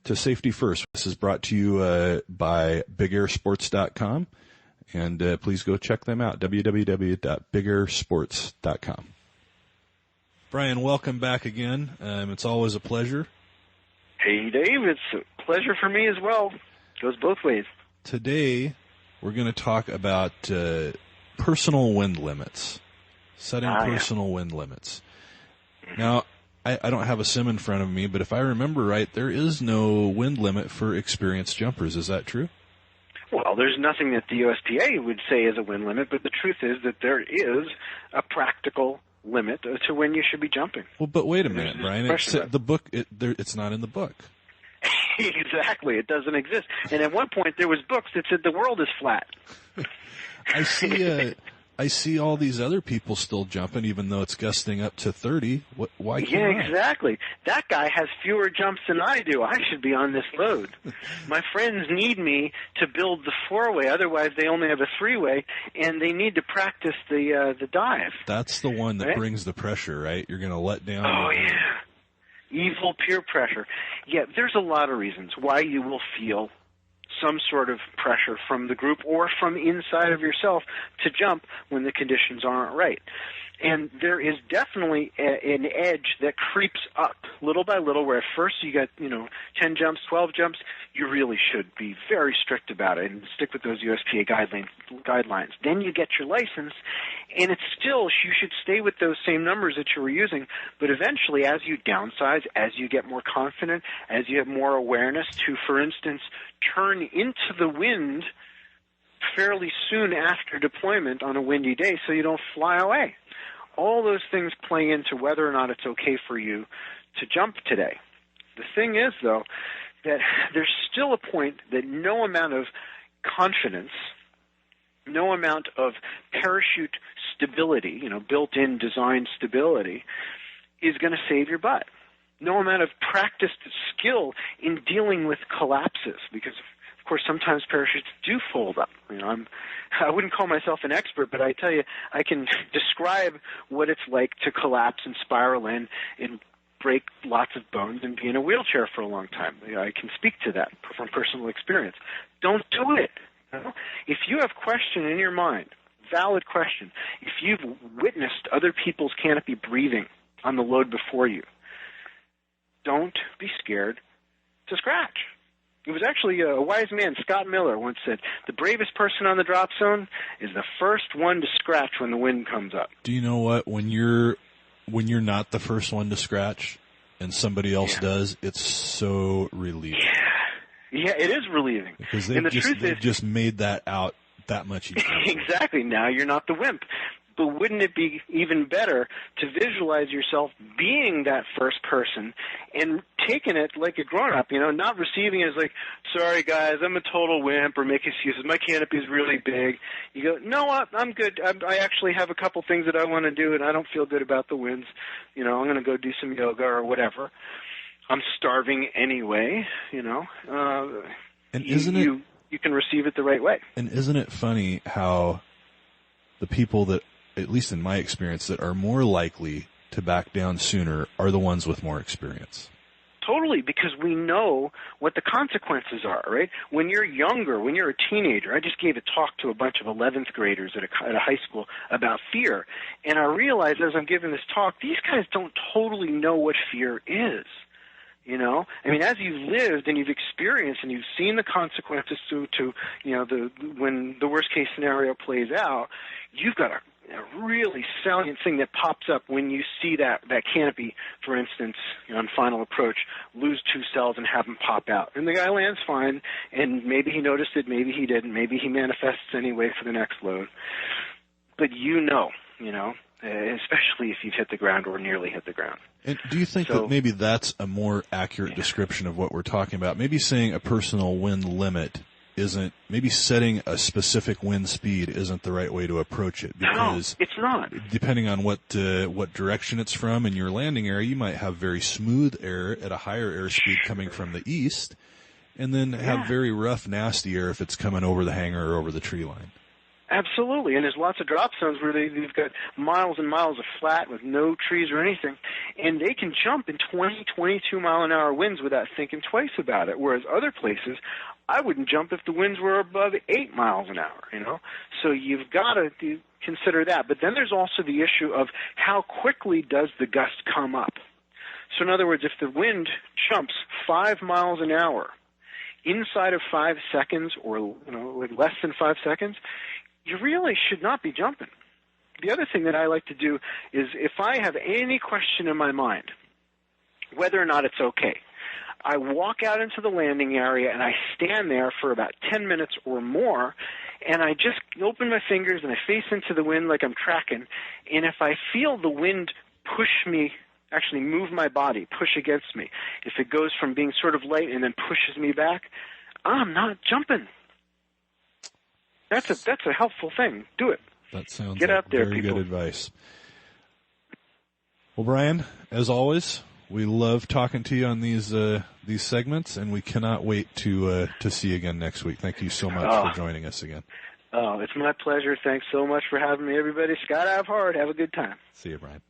to Safety First. This is brought to you by BigAirSports.com, and please go check them out, www.bigairsports.com. Brian, welcome back again. It's always a pleasure. Hey, Dave. It's a pleasure for me as well. Goes both ways. Today, we're going to talk about personal wind limits, setting personal wind limits. Now, I don't have a sim in front of me, but if I remember right, there is no wind limit for experienced jumpers. Is that true? Well, there's nothing that the USPA would say is a wind limit, but the truth is that there is a practical limit to when you should be jumping. Well, but wait a minute, Brian. It's not in the book. Exactly. It doesn't exist. And at one point, there was books that said the world is flat. I see all these other people still jumping, even though it's gusting up to 30. Why can't I? Yeah, exactly. That guy has fewer jumps than I do. I should be on this load. My friends need me to build the four-way. Otherwise, they only have a three-way, and they need to practice the dive. That's the one that brings the pressure, right? You're going to let down. Oh, yeah. Evil peer pressure. Yeah, there's a lot of reasons why you will feel some sort of pressure from the group or from inside of yourself to jump when the conditions aren't right. And there is definitely an edge that creeps up little by little, where at first you got, 10 jumps, 12 jumps. You really should be very strict about it and stick with those USPA guidelines. Then you get your license, and it's still, you should stay with those same numbers that you were using, but eventually as you downsize, as you get more confident, as you have more awareness to, for instance, turn into the wind fairly soon after deployment on a windy day so you don't fly away. All those things play into whether or not it's okay for you to jump today. The thing is, though, that there's still a point that no amount of confidence, no amount of parachute stability, built-in design stability, is going to save your butt. No amount of practiced skill in dealing with collapses, because of course, sometimes parachutes do fold up. I wouldn't call myself an expert, but I tell you, I can describe what it's like to collapse and spiral in and break lots of bones and be in a wheelchair for a long time. I can speak to that from personal experience. Don't do it. If you have question in your mind, valid question, if you've witnessed other people's canopy breathing on the load before you, don't be scared to scratch. It was actually a wise man, Scott Miller, once said, the bravest person on the drop zone is the first one to scratch when the wind comes up. Do you know what? When you're not the first one to scratch and somebody else does, it's so relieving. Yeah, it is relieving. Because they've just made that out that much easier. Exactly. Now you're not the wimp. But wouldn't it be even better to visualize yourself being that first person and taking it like a grown-up, not receiving it as like, sorry, guys, I'm a total wimp, or make excuses. My canopy is really big. You go, no, I'm good. I actually have a couple things that I want to do, and I don't feel good about the winds. I'm going to go do some yoga or whatever. I'm starving anyway, And you can receive it the right way. And isn't it funny how the people that, at least in my experience, that are more likely to back down sooner are the ones with more experience? Totally, because we know what the consequences are, right? When you're younger, when you're a teenager, I just gave a talk to a bunch of 11th graders at a high school about fear, and I realized as I'm giving this talk, these guys don't totally know what fear is. As you've lived and you've experienced and you've seen the consequences to when the worst case scenario plays out, you've got a really salient thing that pops up when you see that canopy, for instance, on final approach, lose two cells and have them pop out. And the guy lands fine, and maybe he noticed it, maybe he didn't, maybe he manifests anyway for the next load. But especially if you've hit the ground or nearly hit the ground. And do you think that maybe that's a more accurate description of what we're talking about? Maybe saying a personal wind limit maybe setting a specific wind speed isn't the right way to approach it, because no, it's not. Depending on what direction it's from in your landing area, you might have very smooth air at a higher airspeed coming from the east, and then have very rough, nasty air if it's coming over the hangar or over the tree line. Absolutely, and there's lots of drop zones where they've got miles and miles of flat with no trees or anything, and they can jump in 20, 22-mile-an-hour winds without thinking twice about it, whereas other places, I wouldn't jump if the winds were above 8 miles an hour, you know? So you've got to consider that. But then there's also the issue of how quickly does the gust come up. So in other words, if the wind jumps 5 miles an hour inside of 5 seconds or, you know, like less than 5 seconds, you really should not be jumping. The other thing that I like to do is if I have any question in my mind, whether or not it's okay, I walk out into the landing area and I stand there for about 10 minutes or more, and I just open my fingers and I face into the wind like I'm tracking, and if I feel the wind push me, actually move my body, push against me, if it goes from being sort of light and then pushes me back, I'm not jumping. That's a helpful thing. Do it. That sounds Get like out there, very people. good advice. Well, Brian, as always, we love talking to you on these segments, and we cannot wait to see you again next week. Thank you so much for joining us again. Oh, it's my pleasure. Thanks so much for having me, everybody. Skydive hard. Have a good time. See you, Brian.